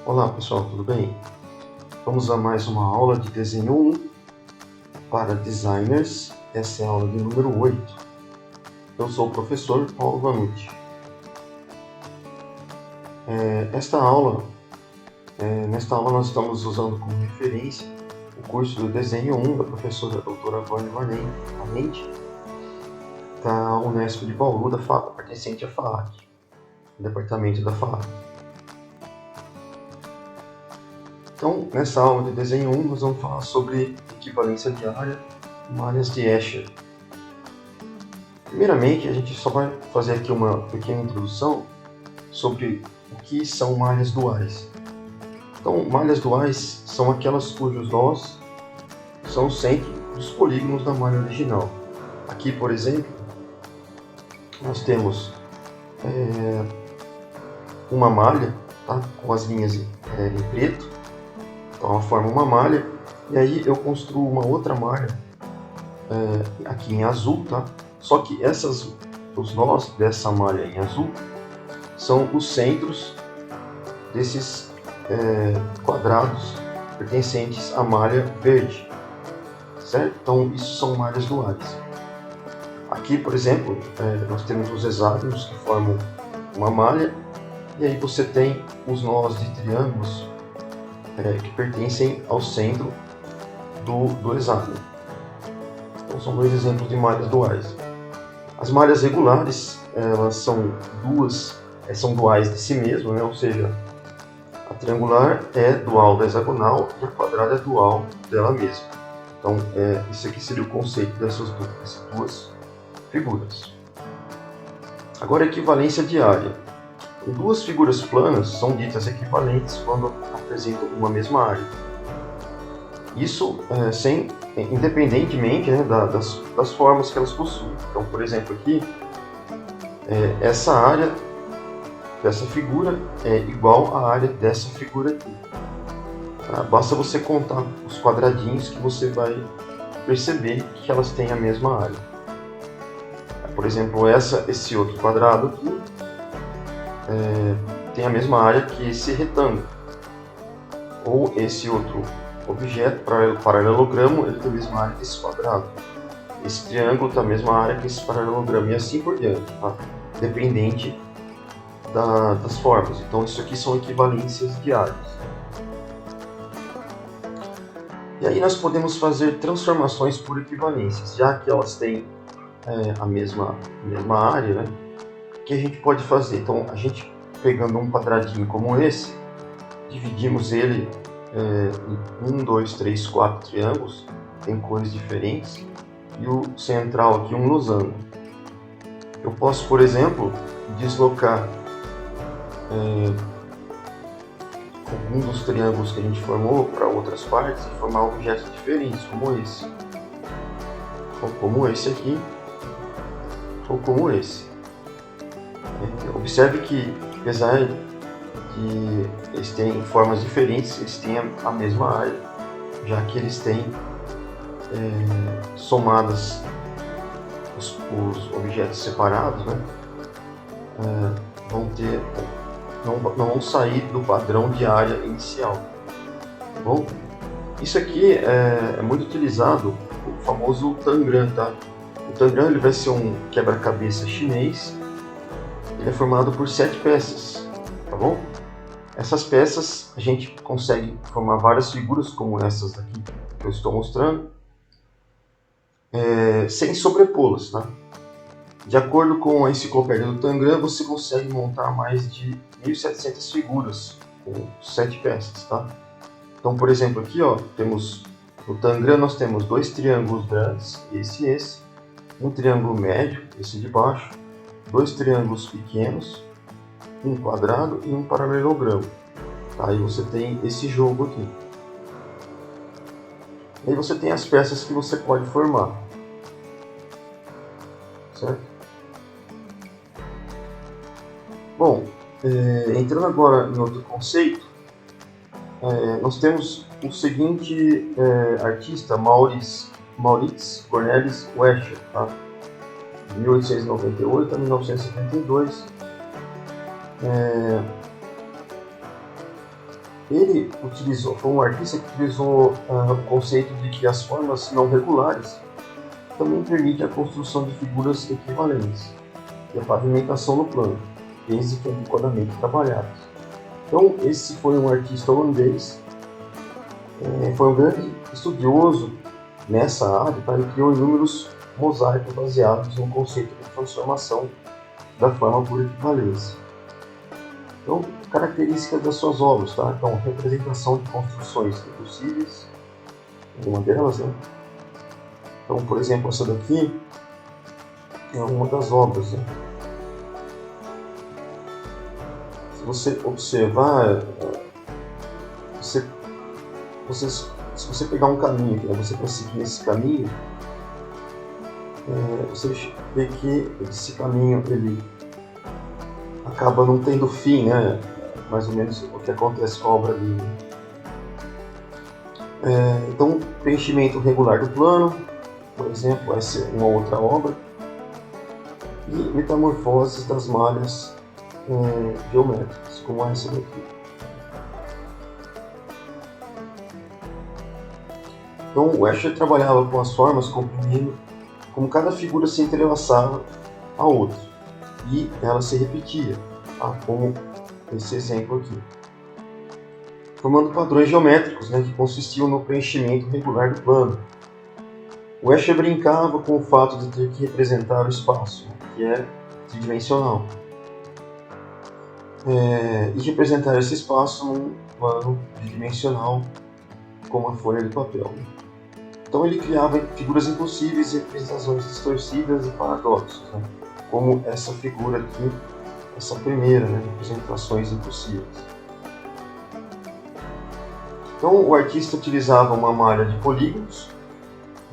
Olá pessoal, tudo bem? Vamos a mais uma aula de desenho 1 para designers. Essa é a aula de número 8. Eu sou o professor Paulo Vanucci. Nesta aula nós estamos usando como referência o curso do desenho 1 da professora doutora Vânia Valente, da Unesp de Bauru, pertencente à FAAC, departamento da FAAC. Então, nessa aula de desenho 1, nós vamos falar sobre equivalência de área e malhas de Escher. Primeiramente, a gente só vai fazer aqui uma pequena introdução sobre o que são malhas duais. Então, malhas duais são aquelas cujos nós são o centro dos polígonos da malha original. Aqui, por exemplo, nós temos uma malha, tá, com as linhas em preto. Então, ela forma uma malha, e aí eu construo uma outra malha aqui em azul, tá? Só que os nós dessa malha em azul são os centros desses quadrados pertencentes à malha verde, certo? Então, isso são malhas duais. Aqui, por exemplo, nós temos os hexágonos que formam uma malha, e aí você tem os nós de triângulos que pertencem ao centro do hexágono. Então, são dois exemplos de malhas duais. As malhas regulares, elas são duais de si mesmo, né? Ou seja, a triangular é dual da hexagonal e a quadrada é dual dela mesma. Então, isso aqui seria o conceito dessas duas figuras. Agora, equivalência de área. Duas figuras planas são ditas equivalentes quando apresentam uma mesma área. Isso independentemente, né, das formas que elas possuem. Então, por exemplo, aqui, essa área dessa figura é igual à área dessa figura aqui. Tá? Basta você contar os quadradinhos que você vai perceber que elas têm a mesma área. Por exemplo, esse outro quadrado aqui tem a mesma área que esse retângulo. Ou esse outro objeto, paralelogramo, ele tem a mesma área que esse quadrado. Esse triângulo tem a mesma área que esse paralelogramo, e assim por diante, tá? Dependente das formas. Então, isso aqui são equivalências de áreas. E aí nós podemos fazer transformações por equivalências, já que elas têm a mesma área, né? O que a gente pode fazer? Então, a gente pegando um quadradinho como esse, dividimos ele em 1, 2, 3, 4 triângulos, tem cores diferentes, e o central aqui um losango. Eu posso, por exemplo, deslocar algum dos triângulos que a gente formou para outras partes e formar objetos diferentes, como esse, ou como esse aqui, ou como esse. Observe que, apesar de eles terem formas diferentes, eles têm a mesma área, já que eles têm somadas os objetos separados, né? Não vão sair do padrão de área inicial. Tá bom? Isso aqui é muito utilizado, o famoso Tangram, tá? O Tangram ele vai ser um quebra-cabeça chinês. Ele é formado por 7 peças, tá bom? Essas peças a gente consegue formar várias figuras como essas daqui que eu estou mostrando, sem sobrepô-las, tá? De acordo com a enciclopédia do Tangram, você consegue montar mais de 1.700 figuras com 7 peças, tá? Então, por exemplo, aqui, ó, no Tangram nós temos 2 triângulos grandes, esse e esse, um triângulo médio, esse de baixo, 2 triângulos pequenos, um quadrado e um paralelogramo. Tá? Aí você tem esse jogo aqui. E aí você tem as peças que você pode formar. Certo? Bom, entrando agora em outro conceito, nós temos o seguinte artista, Maurits Cornelis Escher, tá? De 1898 a 1972. foi um artista que utilizou o conceito de que as formas não regulares também permitem a construção de figuras equivalentes e a pavimentação no plano, desde que adequadamente trabalhadas. Então, esse foi um artista holandês, foi um grande estudioso nessa área, tá? Ele criou inúmeros mosaicos baseados no conceito de transformação da forma por equivalência. Então, características das suas obras, tá? Então, representação de construções impossíveis, uma delas, né? Então, por exemplo, essa daqui é uma das obras, né? Se você observar, se você pegar um caminho, né? Você vai seguir esse caminho, você vê que esse caminho ele acaba não tendo fim, né? Mais ou menos o que acontece com a obra dele. Então, preenchimento regular do plano, por exemplo, essa é uma outra obra, e metamorfoses das malhas geométricas, como essa daqui. Então, o Escher trabalhava com as formas compreendendo como cada figura se entrelaçava à outra e ela se repetia, tá? Como esse exemplo aqui, formando padrões geométricos, né, que consistiam no preenchimento regular do plano. O Escher brincava com o fato de ter que representar o espaço, né, que é tridimensional, e representar esse espaço num plano bidimensional, como a folha de papel. Então ele criava figuras impossíveis e representações distorcidas e paradoxos, né? Como essa figura aqui, essa primeira, né? Representações impossíveis. Então o artista utilizava uma malha de polígonos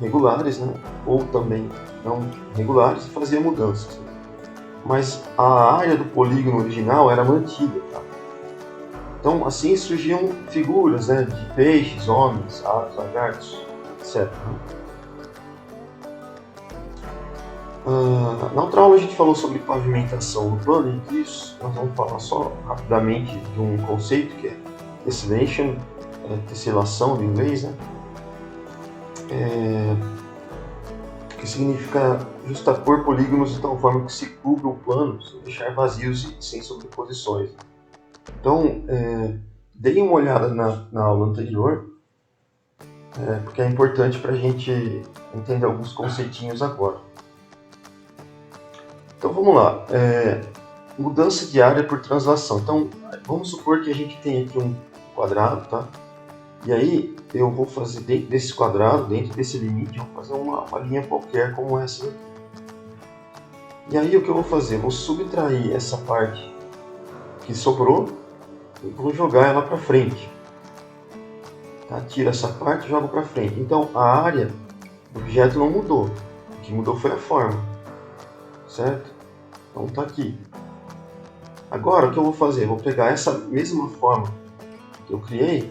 regulares, né? Ou também não regulares, e fazia mudanças. Mas a área do polígono original era mantida, tá? Então assim surgiam figuras, né? De peixes, homens, aves, lagartos, etc. Na outra aula a gente falou sobre pavimentação no plano, e isso nós vamos falar só rapidamente de um conceito que é tessellation, tesselação do inglês, né? Que significa justapor polígonos de tal forma que se cubra o plano, sem deixar vazios e sem sobreposições. Então, dei uma olhada na aula anterior, porque é importante para a gente entender alguns conceitinhos agora. Então vamos lá, mudança de área por translação. Então vamos supor que a gente tem aqui um quadrado, tá? E aí eu vou fazer dentro desse quadrado, dentro desse limite, eu vou fazer uma linha qualquer como essa aqui. E aí o que eu vou fazer? Eu vou subtrair essa parte que sobrou e vou jogar ela para frente. Tá? Tira essa parte e jogo para frente. Então a área do objeto não mudou. O que mudou foi a forma. Certo? Então tá aqui. Agora o que eu vou fazer? Eu vou pegar essa mesma forma que eu criei,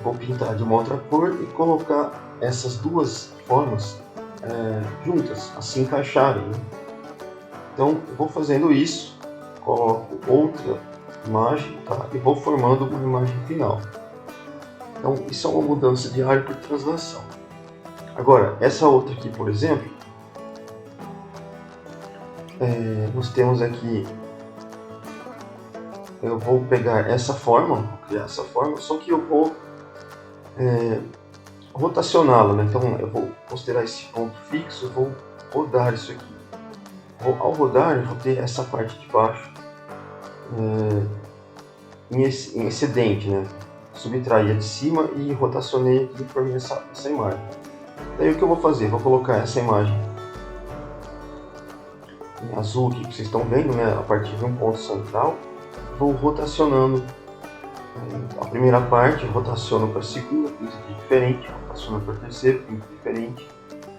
vou pintar de uma outra cor e colocar essas duas formas juntas, assim encaixarem. Né? Então eu vou fazendo isso, coloco outra imagem, tá? E vou formando uma imagem final. Então isso é uma mudança de área por translação. Agora, essa outra aqui, por exemplo, nós temos aqui, eu vou pegar essa forma, vou criar essa forma, só que eu vou rotacioná-la, né? Então eu vou considerar esse ponto fixo, eu vou rodar isso aqui. Ao rodar, eu vou ter essa parte de baixo em excedente, né? Subtraí a de cima e rotacionei aqui e formei essa imagem. Daí o que eu vou fazer? Vou colocar essa imagem em azul aqui que vocês estão vendo, né? A partir de um ponto central, vou rotacionando a primeira parte, rotaciono para a segunda, pinto diferente, rotaciono para a terceira, pinto diferente,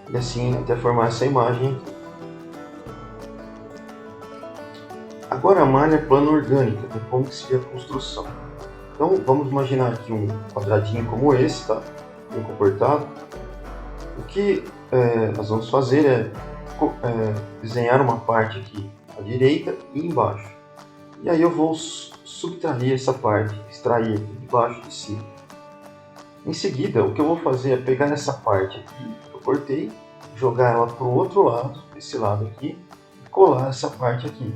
e assim até formar essa imagem aqui. Agora a malha plana orgânica, né? Como que seria a construção? Então vamos imaginar aqui um quadradinho como esse, tá? Bem comportado. O que nós vamos fazer é desenhar uma parte aqui à direita e embaixo. E aí eu vou subtrair essa parte, extrair aqui de baixo de cima. Em seguida, o que eu vou fazer é pegar essa parte aqui que eu cortei, jogar ela para o outro lado, esse lado aqui, e colar essa parte aqui.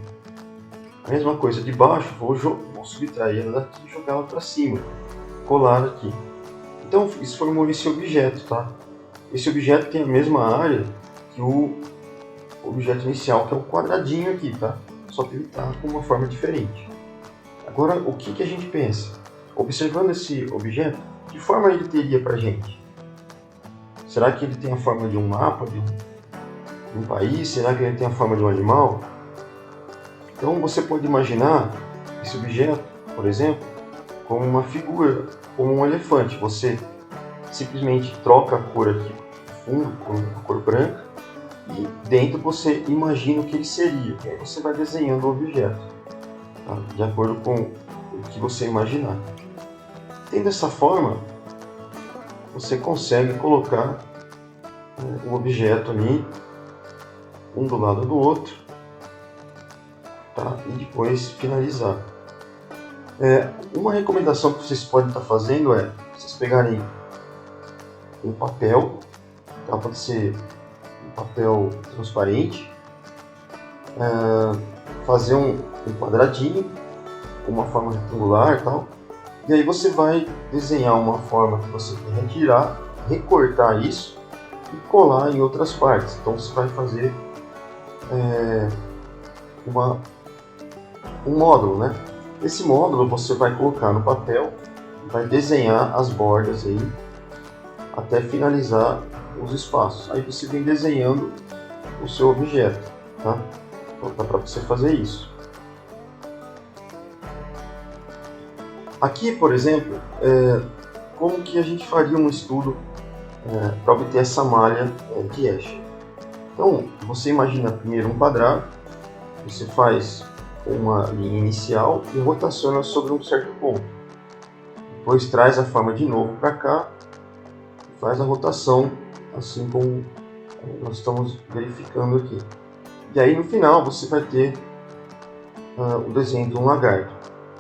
A mesma coisa de baixo, vou subtrair ela daqui e jogar ela para cima, colar aqui. Então isso formou esse objeto, tá? Esse objeto tem a mesma área que o objeto inicial, que é o quadradinho aqui, tá? Só que ele está com uma forma diferente. Agora, o que a gente pensa? Observando esse objeto, que forma ele teria para a gente? Será que ele tem a forma de um mapa, de um país? Será que ele tem a forma de um animal? Então você pode imaginar esse objeto, por exemplo, como uma figura, como um elefante. Você simplesmente troca a cor aqui, fundo, com a cor branca, e dentro você imagina o que ele seria. E aí você vai desenhando o objeto, tá? De acordo com o que você imaginar. Tendo essa forma, você consegue colocar o objeto ali, um do lado do outro, tá? E depois finalizar. Uma recomendação que vocês podem estar fazendo é vocês pegarem um papel, tá? Pode ser um papel transparente, fazer um quadradinho com uma forma retangular e tal, e aí você vai desenhar uma forma que você quer retirar, recortar isso e colar em outras partes. Então você vai fazer um módulo, né? Esse módulo você vai colocar no papel, vai desenhar as bordas aí até finalizar os espaços. Aí você vem desenhando o seu objeto, tá? Então dá para você fazer isso. Aqui, por exemplo, como que a gente faria um estudo para obter essa malha de Escher? Então, você imagina primeiro um quadrado, você faz uma linha inicial e rotaciona sobre um certo ponto. Depois traz a forma de novo para cá e faz a rotação, assim como nós estamos verificando aqui. E aí no final você vai ter o desenho de um lagarto.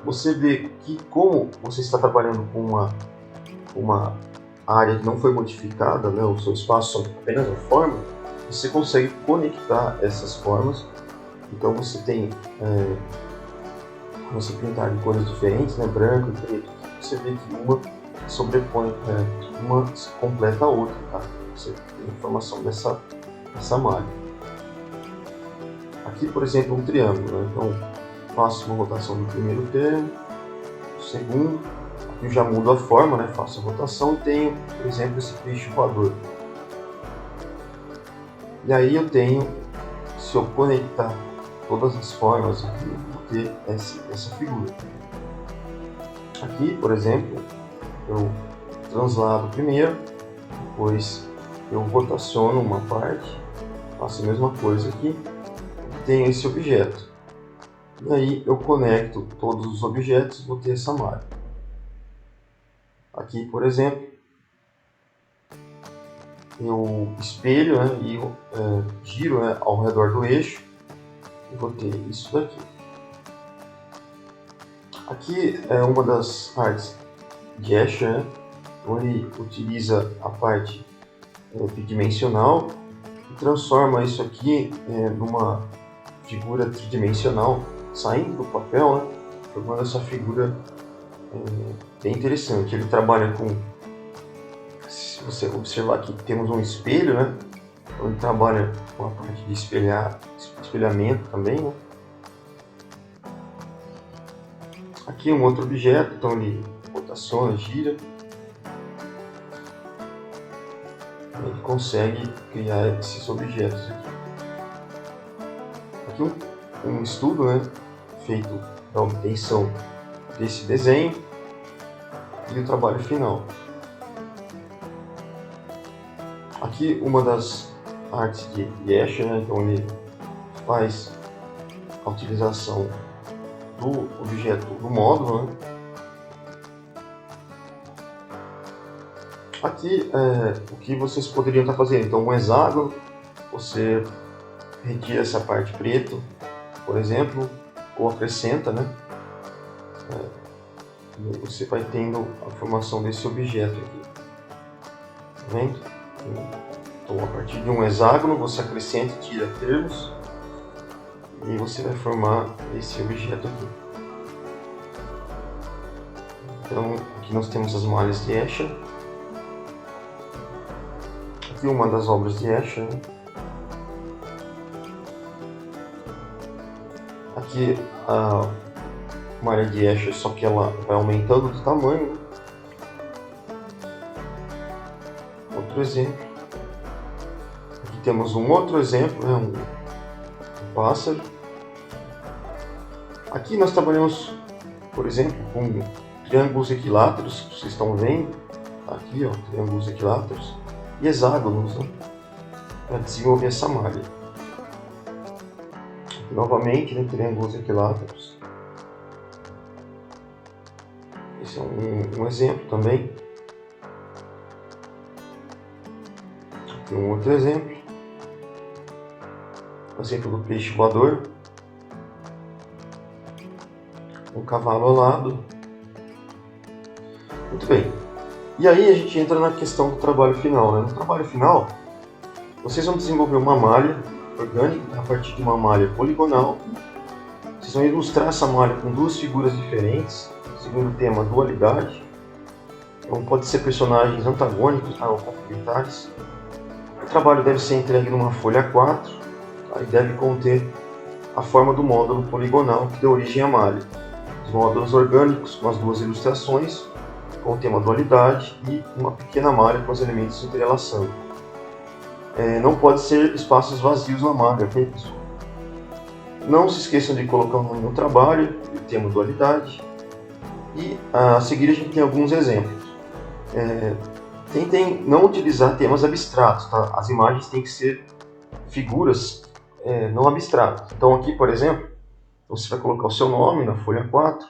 Você vê que como você está trabalhando com uma área que não foi modificada, né, o seu espaço só apenas a forma, você consegue conectar essas formas. Então você tem, você pintar de cores diferentes, né, branco e preto, você vê que uma sobrepõe, uma completa a outra, tá? Você tem informação dessa malha. Aqui, por exemplo, um triângulo, né? Então faço uma rotação do primeiro termo, do segundo, aqui eu já mudo a forma, né? Faço a rotação e tenho, por exemplo, esse peixe voador. E aí eu tenho, se eu conectar todas as formas aqui, eu vou ter essa figura. Aqui, por exemplo, eu translado primeiro, depois eu rotaciono uma parte, faço a mesma coisa aqui, tenho esse objeto. E aí eu conecto todos os objetos e vou ter essa malha. Aqui, por exemplo, eu espelho, né, e giro, né, ao redor do eixo e vou ter isso daqui. Aqui é uma das artes de Escher, né, onde utiliza a parte bidimensional e transforma isso aqui numa figura tridimensional, saindo do papel, né, formando essa figura bem interessante. Ele trabalha com, se você observar aqui, temos um espelho, né, onde trabalha com a parte de espelhamento também, né. Aqui um outro objeto, então ele rotaciona, gira, ele consegue criar esses objetos aqui. Aqui um estudo, né, feito da obtenção desse desenho e o trabalho final. Aqui uma das artes de Escher, né, então ele faz a utilização do objeto do módulo, né. Aqui o que vocês poderiam estar fazendo, então um hexágono, você retira essa parte preta, por exemplo, ou acrescenta, né, E você vai tendo a formação desse objeto aqui. Tá vendo? Então, a partir de um hexágono, você acrescenta e tira termos. E você vai formar esse objeto aqui. Então, aqui nós temos as malhas de Escher. Aqui uma das obras de Escher, né? Aqui a malha de Escher, só que ela vai aumentando de tamanho, né? Outro exemplo. Aqui temos um outro exemplo, né? Um pássaro. Aqui nós trabalhamos, por exemplo, com triângulos equiláteros, que vocês estão vendo. Aqui, ó, triângulos equiláteros e hexágonos, né? Para desenvolver essa malha. Novamente, né, triângulos equiláteros. Esse é um exemplo também. Aqui um outro exemplo. Exemplo do peixe voador. Um cavalo alado. Muito bem. E aí a gente entra na questão do trabalho final, né? No trabalho final, vocês vão desenvolver uma malha orgânica a partir de uma malha poligonal. Vocês vão ilustrar essa malha com duas figuras diferentes, segundo o tema dualidade. Então pode ser personagens antagônicos, tá, ou complementares. O trabalho deve ser entregue numa folha A4, tá, e deve conter a forma do módulo poligonal que deu origem à malha. Os módulos orgânicos com as duas ilustrações, com o tema dualidade, e uma pequena malha com os elementos entrelaçando. Não pode ser espaços vazios na malha, ok, pessoal? Não se esqueçam de colocar o nome no trabalho, o tema dualidade. E a seguir a gente tem alguns exemplos. Tentem não utilizar temas abstratos, tá? As imagens têm que ser figuras não abstratas. Então aqui, por exemplo, você vai colocar o seu nome na folha 4,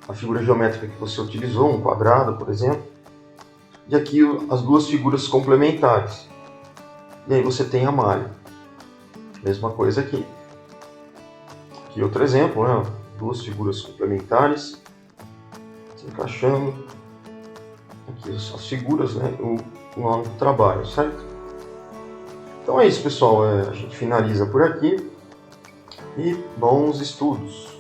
a figura geométrica que você utilizou, um quadrado, por exemplo. E aqui as duas figuras complementares. E aí você tem a malha. Mesma coisa aqui. Aqui outro exemplo, né? Duas figuras complementares se encaixando. Aqui as figuras, né? O nome do trabalho, certo? Então é isso, pessoal. A gente finaliza por aqui. E bons estudos!